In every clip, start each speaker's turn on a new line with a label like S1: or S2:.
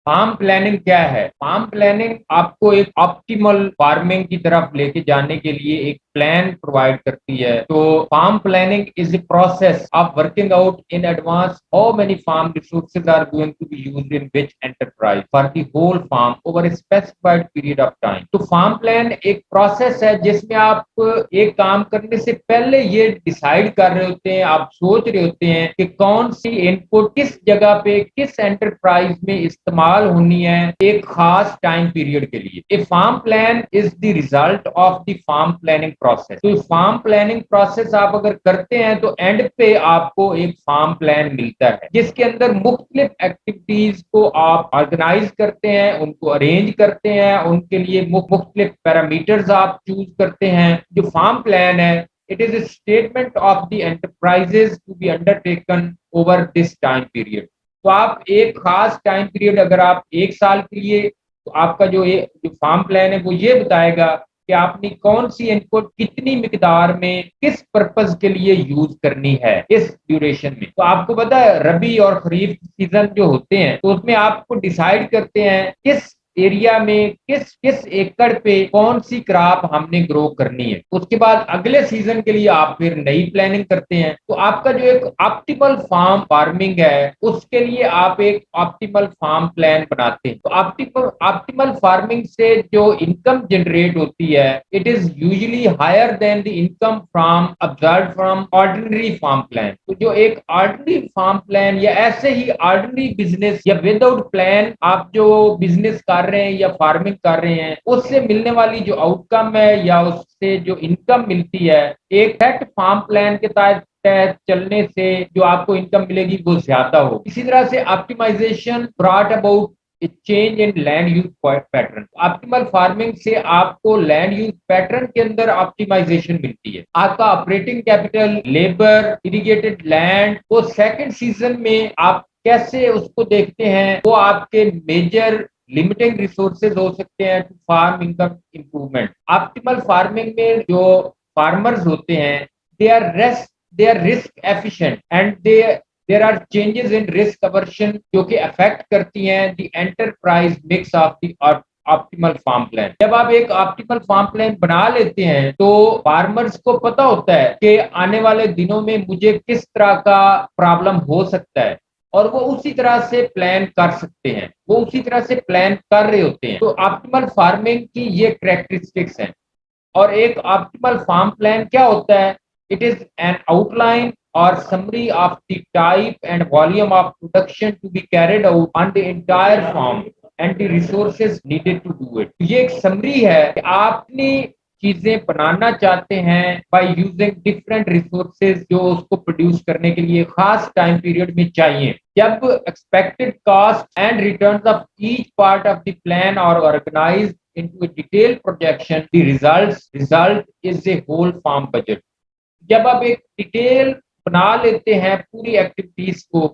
S1: Farm planning क्या है? Farm planning आपको एक ऑप्टिमल फार्मिंग की तरफ लेके जाने के लिए एक प्लान प्रोवाइड करती है। तो farm planning is a process of working out in advance how many farm resources are going to be used in which enterprise for the whole farm over a specified period of time. तो farm plan एक process है जिसमें आप एक काम करने से पहले ये डिसाइड कर रहे होते हैं, आप सोच रहे होते हैं कि कौन सी इनपुट किस जगह पे किस एंटरप्राइज में इस्तेमाल होनी है एक खास टाइम पीरियड के लिए। A farm plan is the result of the farm planning process. तो फार्म प्लानिंग प्रोसेस आप अगर करते हैं तो एंड पे आपको एक फार्म प्लान मिलता है जिसके अंदर मुख्तलिफ एक्टिविटीज को आप ऑर्गेनाइज करते हैं, उनको अरेंज करते हैं, उनके लिए मुख्तलिफ पैरामीटर्स आप चूज करते हैं। जो फार्म प्लान है, it is a statement of the enterprises to be undertaken over this time period। तो आप एक खास टाइम पीरियड, अगर आप एक साल के लिए, तो आपका जो फार्म प्लान है वो ये बताएगा कि आपने कौन सी इनपुट कितनी मिकदार में किस पर्पज के लिए यूज करनी है इस ड्यूरेशन में। तो आपको पता है रबी और खरीफ सीजन जो होते हैं तो उसमें आपको डिसाइड करते हैं किस एरिया में किस किस एकड़ पे कौन सी क्रॉप हमने ग्रो करनी है। उसके बाद अगले सीजन के लिए आप फिर नई प्लानिंग करते हैं। तो आपका जो एक ऑप्टिमल फार्म फार्मिंग है उसके लिए आप एक ऑप्टिमल फार्म प्लान बनाते हैं। तो ऑप्टिमल फार्मिंग से जो इनकम जनरेट होती है it is usually higher than the income from observe from ordinary farm plan. तो जो एक ऑर्डिनरी फार्म प्लान या ऐसे ही ऑर्डिनरी बिजनेस या विदाउट प्लान आप जो बिजनेस कर रहे हैं या फार्मिंग कर रहे हैं उससे मिलने वाली जो आउटकम है या उससे जो इनकम मिलती है एक सेट फार्म प्लान के तहत चलने से जो आपको इनकम मिलेगी वो ज्यादा हो। इसी तरह से optimization brought about change in land use pattern. Optimal farming से आपको लैंड यूज पैटर्न के अंदर ऑप्टिमाइजेशन मिलती है। आपका operating capital, labour, irrigated land वो सेकंड सीजन में आप कैसे उसको देखते हैं, वो आपके मेजर लिमिटिंग रिसोर्सेज हो सकते हैं to farm income improvement. Optimal farming में जो फार्मर्स होते हैं they are risk efficient and they their are changes in risk aversion जो कि अफेक्ट करती हैं the enterprise mix of the optimal farm plan. जब आप एक ऑप्टिमल फार्म प्लान बना लेते हैं तो फार्मर्स को पता होता है कि आने वाले दिनों में मुझे किस तरह का प्रॉब्लम हो सकता है और वो उसी तरह से प्लान कर सकते हैं, वो उसी तरह से प्लान कर रहे होते हैं। तो ऑप्टिमल फार्मिंग की ये कैरेक्टरिस्टिक्स हैं। और एक ऑप्टिमल फार्म प्लान क्या होता है? इट इज एन आउटलाइन और summary of the type and volume of production to be carried out on the entire farm and the resources needed to do it. ये एक summary है कि आपने चीजें बनाना चाहते हैं बाय यूजिंग डिफरेंट रिसोर्सेज जो उसको प्रोड्यूस करने के लिए खास टाइम पीरियड में चाहिए। जब expected cost and returns of each part of the plan और organised into a detailed projection, the result is a whole farm budget। जब आप एक डिटेल बना लेते हैं पूरी एक्टिविटीज को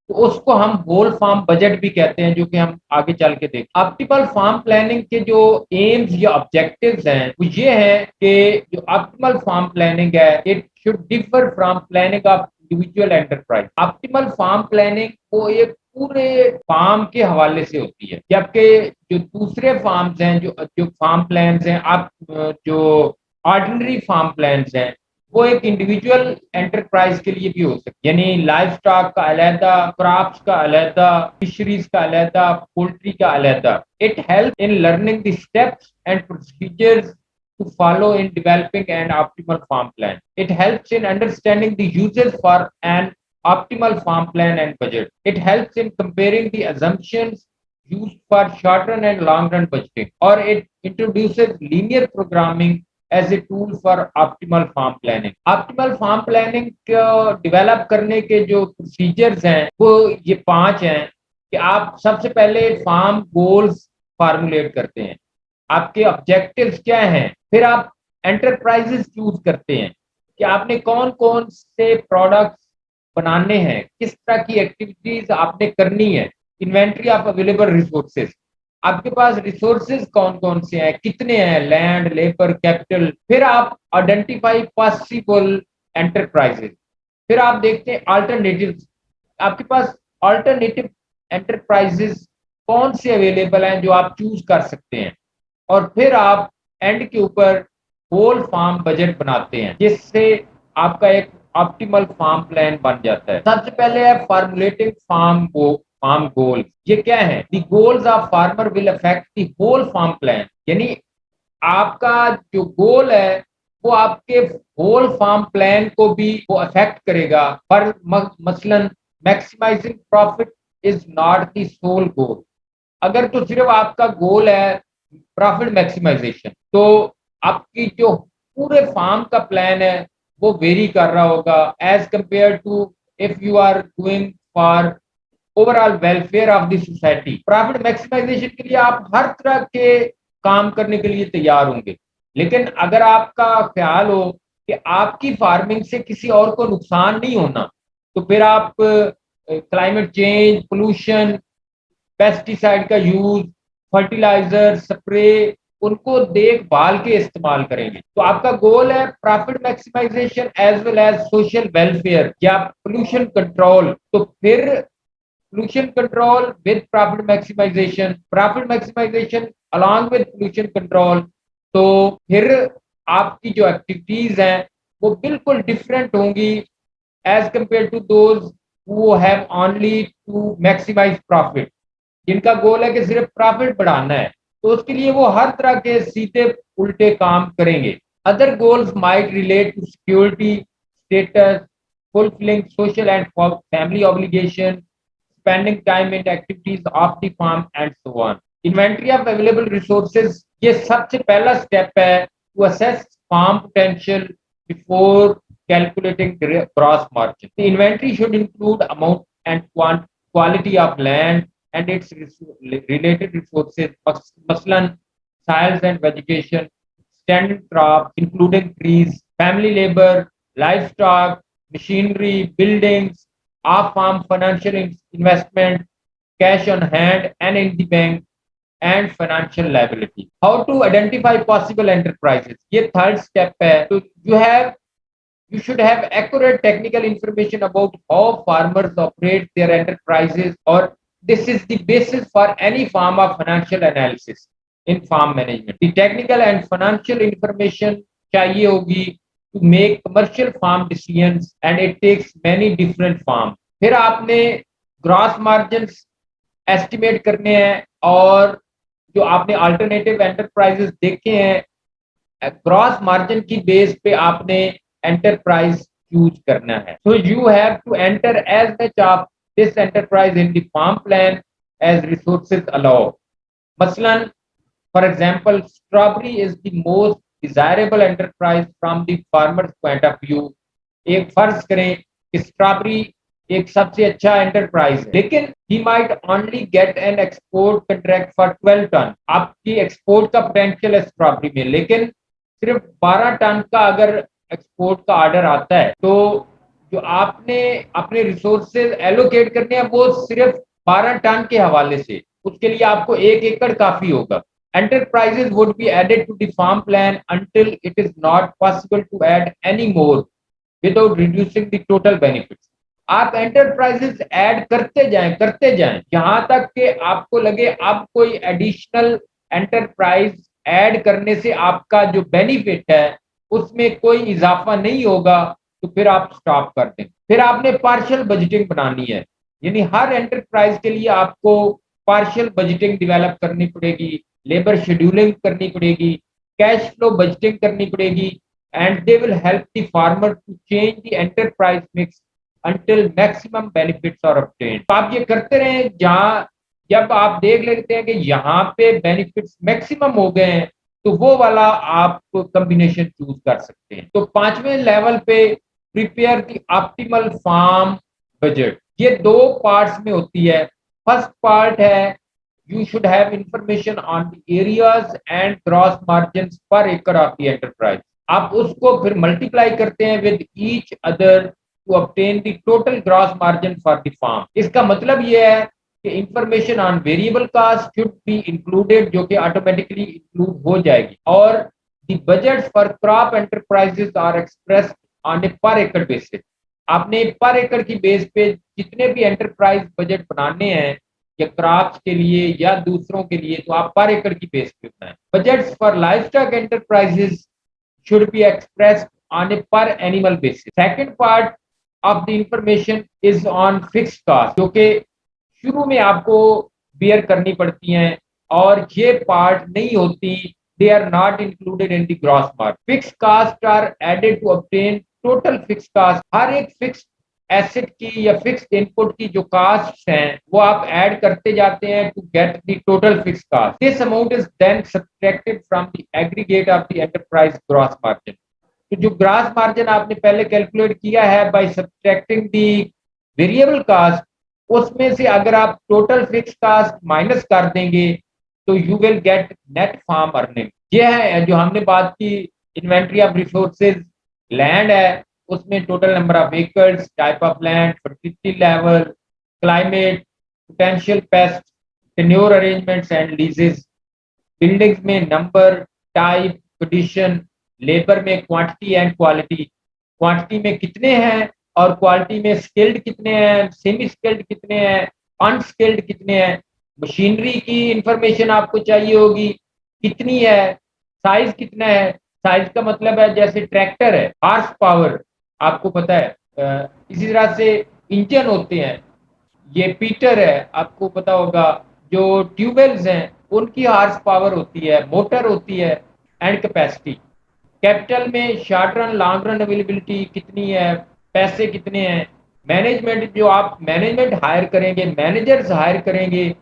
S1: तो उसको हम होल फार्म बजट भी कहते हैं, जो कि हम आगे चल के देखें। ऑप्टिमल फार्म प्लानिंग के जो एम्स या ऑब्जेक्टिव्स हैं वो ये है कि जो ऑप्टिमल फार्म प्लानिंग है it should differ from planning of individual enterprise. Optimal farm planning वो एक पूरे फार्म के हवाले से होती है, जबकि जो दूसरे फार्म्स हैं जो जो फार्म प्लान्स हैं आप जो ऑर्डिनरी फार्म प्लान्स हैं वो एक इंडिविजुअल एंटरप्राइज के लिए भी हो सकती है। यानी लाइफ स्टॉक का अलहदा, क्रॉप्स का अलहदा, फिशरीज का अलहदा, पोल्ट्री का अलहदा। It help in learning the steps and procedures to follow in developing an optimal farm plan। It helps in understanding the uses for an optimal farm plan and budget। It helps in comparing the assumptions used for short-run and long-run budgeting, or it introduces linear programming as a tool for optimal farm planning। Optimal farm planning को develop करने के जो procedures हैं वो ये 5 हैं कि आप सबसे पहले farm goals formulate करते हैं, आपके ऑब्जेक्टिव्स क्या हैं, फिर आप एंटरप्राइजेस चूज करते हैं कि आपने कौन कौन से प्रोडक्ट्स बनाने हैं, किस तरह की एक्टिविटीज आपने करनी है, इन्वेंट्री ऑफ अवेलेबल रिसोर्सेज, आपके पास रिसोर्सेज कौन कौन से हैं, कितने हैं, लैंड, लेबर, कैपिटल। फिर आप आइडेंटिफाई पॉसिबल एंटरप्राइजेज, फिर आप देखते हैं अल्टरनेटिव, आपके पास अल्टरनेटिव एंटरप्राइजेस कौन से अवेलेबल हैं जो आप चूज कर सकते हैं, और फिर आप एंड के ऊपर होल फार्म बजट बनाते हैं, जिससे आपका एक ऑप्टिमल फार्म प्लान बन जाता है। सबसे पहले है फॉर्मुलेटिंग फार्म गोल। ये क्या है? The goals of farmer will affect the whole farm plan, यानी आपका जो गोल है वो आपके होल फार्म प्लान को भी वो अफेक्ट करेगा। पर मसलन maximising profit is not the sole goal. अगर तो सिर्फ आपका गोल है प्रॉफिट मैक्सिमाइजेशन, तो आपकी जो पूरे फार्म का प्लान है वो वेरी कर रहा होगा as compare to if you are doing for overall welfare of the society. Profit maximization के लिए आप हर तरह के काम करने के लिए तैयार होंगे, लेकिन अगर आपका ख्याल हो कि आपकी फार्मिंग से किसी और को नुकसान नहीं होना, तो फिर आप क्लाइमेट चेंज, पोल्यूशन, पेस्टिसाइड का यूज, फर्टिलाइजर, स्प्रे, उनको देखभाल के इस्तेमाल करेंगे। तो आपका गोल है profit maximization as well as social welfare या पोल्यूशन कंट्रोल। तो फिर pollution control with profit maximization along with pollution control। तो फिर आपकी जो एक्टिविटीज हैं वो बिल्कुल डिफरेंट होंगी as compare to those who have only to maximize profit, जिनका गोल है कि सिर्फ प्रॉफिट बढ़ाना है, तो उसके लिए वो हर तरह के सीधे उल्टे काम करेंगे। Other goals might relate to security, status, fulfilling social and family obligation, spending time in activities of the farm and so on। Inventory of available resources, ये सबसे पहला स्टेप है to assess farm potential before calculating gross margin। The inventory should include amount and quality of land and its related resources, मसलन soils and vegetation, standing crops including trees, family labor, livestock, machinery, buildings, off-farm financial investment, cash on hand and in the bank, and financial liability। How to identify possible enterprises? ये third step है। तो you should have accurate technical information about how farmers operate their enterprises, or this is the basis for any form of financial analysis in farm management। The technical and financial information चाहिए होगी to make commercial farm decisions and it takes many different forms। फिर आपने gross margins estimate करने हैं, और जो आपने alternative enterprises देखे हैं ग्रॉस मार्जिन की बेस पे आपने एंटरप्राइज चूज करना है। So you have to enter as much of this enterprise in the farm plan as resources allow. मसलन for example strawberry is the most desirable enterprise from the farmer's point of view. एक फर्ज करें कि strawberry एक सबसे अच्छा enterprise है, लेकिन he might only get an export contract for 12 ton. आपकी एक्सपोर्ट का पोटेंशियल है स्ट्रॉबेरी में, लेकिन सिर्फ 12 टन का अगर एक्सपोर्ट का ऑर्डर आता है, तो जो आपने अपने रिसोर्सेज एलोकेट करने हैं वो सिर्फ 12 टन के हवाले से, उसके लिए आपको 1 एकड़ काफी होगा। Enterprises would be added to the farm plan until it is not possible to add any more without reducing the total benefits। आप एंटरप्राइजेस ऐड करते जाएं जहां तक कि आपको लगे अब कोई एडिशनल एंटरप्राइज ऐड करने से आपका जो बेनिफिट है उसमें कोई इजाफा नहीं होगा, तो फिर आप स्टॉप कर दें। फिर आपने पार्शियल बजटिंग बनानी है, यानी हर एंटरप्राइज के लिए आपको पार्शियल बजटिंग डेवलप करनी पड़ेगी, लेबर शेड्यूलिंग करनी पड़ेगी, कैश फ्लो बजटिंग करनी पड़ेगी, and they will help the farmer to change the enterprise mix until maximum benefits are obtained। तो आप ये करते रहें, जहां जब आप देख लेते हैं कि यहाँ पे बेनिफिट्स मैक्सिमम हो गए हैं, तो वो वाला आप कॉम्बिनेशन चूज कर सकते हैं। तो 5वें लेवल पे prepare the optimal farm budget. ये 2 पार्ट्स में होती है। फर्स्ट पार्ट है you should have information on the areas and gross margins per acre of the enterprise। आप उसको फिर मल्टीप्लाई करते हैं with each other to obtain the total gross margin for the farm। इसका मतलब ये है कि information on variable cost should be included, जो कि ऑटोमेटिकली इंक्लूड हो जाएगी, और the budget for crop enterprises are expressed on a per acre basis. आपने पर एकड़ की बेस पे जितने भी एंटरप्राइज बजट बनाने हैं या क्रॉप्स के लिए या दूसरों के लिए, तो आप पर एकड़ की बेस पे बनाएं। Budgets for livestock enterprises should be expressed on a per animal basis. Second part of the information is on fixed cost, जो कि शुरू में आपको बियर करनी पड़ती हैं और ये पार्ट नहीं होती, they are not included in the gross margin. Fixed costs are added to obtain total fixed cost. हर एक फिक्स्ड एसेट की या फिक्स्ड इनपुट की जो कास्ट हैं वो आप ऐड करते जाते हैं to get the total fixed cost. This amount is then subtracted from the aggregate of the enterprise gross margin. तो जो ग्रॉस मार्जिन आपने पहले कैलकुलेट किया है by subtracting the variable cost, उसमें से अगर आप टोटल फिक्स्ड कास्ट माइनस कर देंगे तो you will get net farm earning. ये है जो हमने बात की इन्वेंट्री ऑफ रिसोर्सेज। लैंड है, उसमें total number of acres, type of land, fertility level, climate, potential paste, tenure arrangements and लीजेस। Buildings में नंबर, टाइप, कंडीशन, लेबर में क्वांटिटी एंड क्वालिटी। क्वांटिटी में कितने हैं और क्वालिटी में स्किल्ड कितने हैं, सेमी स्किल्ड कितने हैं, अनस्किल्ड कितने हैं। मशीनरी की इंफॉर्मेशन आपको चाहिए होगी, कितनी है, साइज कितना है। साइज का मतलब है जैसे ट्रैक्टर है, हार्स पावर आपको पता है, इसी तरह से इंजन होते हैं, ये पीटर है आपको पता होगा, जो ट्यूबवेल्स हैं उनकी हार्स पावर होती है, मोटर होती है एंड कैपेसिटी। कैपिटल में short run long run availability कितनी है, पैसे कितने हैं। मैनेजमेंट, जो आप मैनेजमेंट हायर करेंगे, मैनेजर्स हायर करेंगे,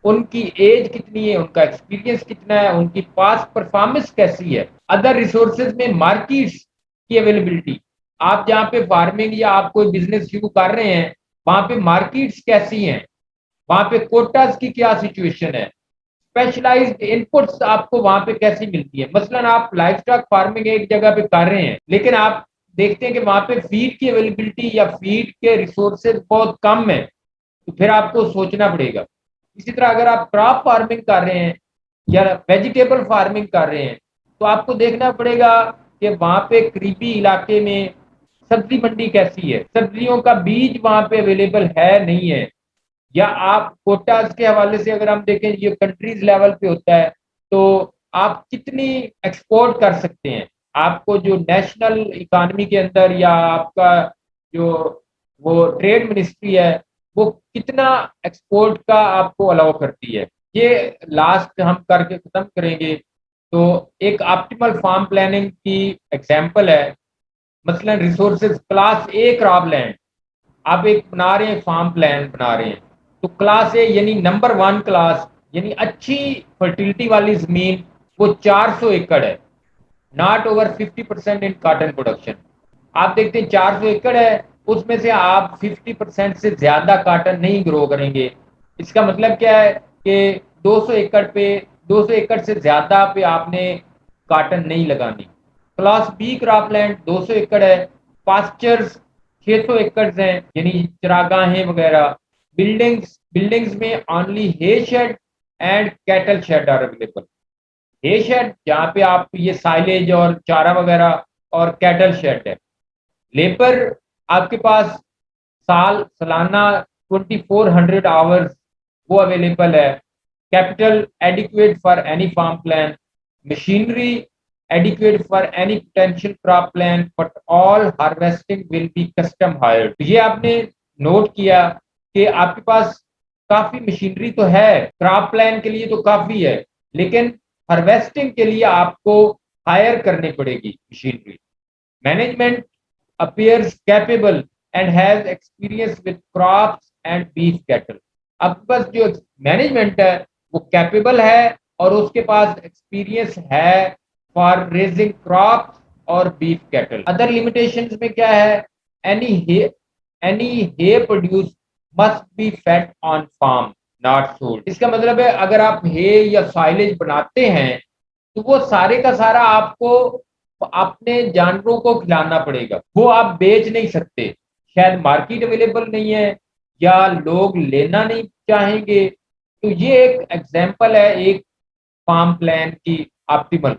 S1: उनकी एज कितनी है, उनका एक्सपीरियंस कितना है, उनकी पास्ट परफॉर्मेंस कैसी है। अदर रिसोर्सेज में मार्केट्स की अवेलेबिलिटी, आप जहाँ पे फार्मिंग या आप कोई बिजनेस शुरू कर रहे हैं वहां पे मार्केट्स कैसी हैं, वहां पे कोटास की क्या सिचुएशन है, स्पेशलाइज्ड इनपुट्स आपको वहां पे कैसी मिलती है। मसलन आप लाइफ स्टॉक फार्मिंग एक जगह पे कर रहे हैं लेकिन आप देखते हैं कि वहां पे फीड की अवेलेबिलिटी या फीड के रिसोर्सेज बहुत कम है, तो फिर आपको सोचना पड़ेगा। इसी तरह अगर आप क्रॉप फार्मिंग कर रहे हैं या वेजिटेबल फार्मिंग कर रहे हैं तो आपको देखना पड़ेगा कि वहां पे करीबी इलाके में सब्जी मंडी कैसी है, सब्जियों का बीज वहां पे अवेलेबल है नहीं है। या आप कोटास के हवाले से अगर हम देखें, ये कंट्रीज लेवल पे होता है, तो आप कितनी एक्सपोर्ट कर सकते हैं, आपको जो नेशनल इकोनॉमी के अंदर या आपका जो वो ट्रेड मिनिस्ट्री है वो कितना एक्सपोर्ट का आपको अलाउ करती है। ये लास्ट हम करके खत्म करेंगे। तो एक ऑप्टिमल फार्म प्लानिंग की एग्जांपल है, मसलन रिसोर्सेज क्लास ए क्रॉप लैंड, आप एक बना रहे हैं फार्म प्लान बना रहे हैं, तो क्लास ए यानी नंबर 1 क्लास यानी अच्छी फर्टिलिटी वाली जमीन वो 400 एकड़ है, not over 50% in cotton production. आप देखते हैं 400 एकड़ है, उसमें से आप 50% से ज्यादा कॉटन नहीं ग्रो करेंगे। इसका मतलब क्या है कि 200 एकड़ पे 200 एकड़ से ज्यादा पे आपने कॉटन नहीं लगानी। क्लास बी क्रॉपलैंड 200 एकड़ है, पास्चर्स 600 एकड़ हैं यानी चरागाहें वगैरह। बिल्डिंग्स में only hay shed and cattle shed are available. Hay shed जहाँ पे आप ये साइलेज और चारा वगैरह, और कैटल शेड है। लेबर आपके पास सालाना 2400 आवर्स वो अवेलेबल है। Capital adequate for any farm plan, machinery adequate for any potential crop plan, but all harvesting will be custom hired। तो ये आपने नोट किया कि आपके पास काफी मशीनरी तो है, क्रॉप प्लान के लिए तो काफी है, लेकिन हार्वेस्टिंग के लिए आपको हायर करनी पड़ेगी machinery. Management appears capable and has experience with crops and beef cattle। आपके पास जो मैनेजमेंट है वो कैपेबल है और उसके पास एक्सपीरियंस है फॉर रेजिंग क्रॉप्स और बीफ कैटल। अदर लिमिटेशंस में क्या है, any hay produce must be fed on farm not sold. इसका मतलब है अगर आप हे या साइलेज बनाते हैं तो वो सारे का सारा आपको अपने जानवरों को खिलाना पड़ेगा, वो आप बेच नहीं सकते, शायद मार्केट अवेलेबल नहीं है या लोग लेना नहीं चाहेंगे। तो ये एक एग्जांपल है एक फार्म प्लान की ऑप्टिमल।